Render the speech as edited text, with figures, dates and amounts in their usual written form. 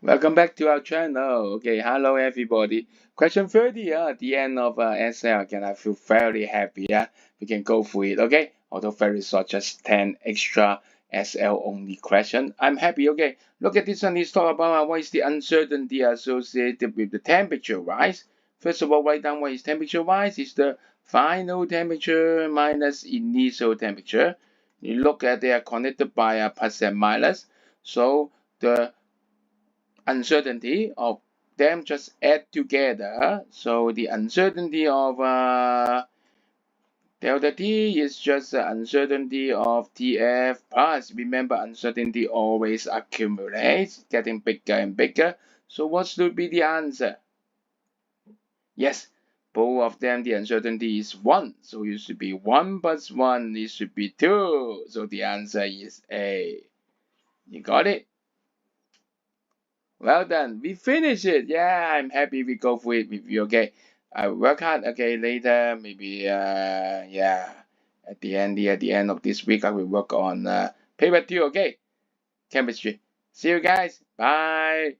Welcome back to our channel. Okay, hello everybody. Question 30 at the end of SL. Again, I feel very happy. We can go through it. Okay, although very short, just 10 extra SL only question. I'm happy. Okay, look at this one. Let's talk about what is the uncertainty associated with the temperature rise. First of all, write down what is temperature rise. It's the final temperature minus initial temperature. You look at they are connected by a plus and minus. So the uncertainty of them just add together. So the uncertainty of delta T is just the uncertainty of TF plus. Remember, uncertainty always accumulates, getting bigger and bigger. So what should be the answer? Yes, both of them, the uncertainty is 1. So it should be 1 plus 1, it should be 2. So the answer is A. You got it? Well done. We finished it. Yeah, I'm happy we go through it with you. Okay. I work hard. Okay, later maybe yeah. At the end of this week I will work on paper 2. Okay. Chemistry. See you guys. Bye.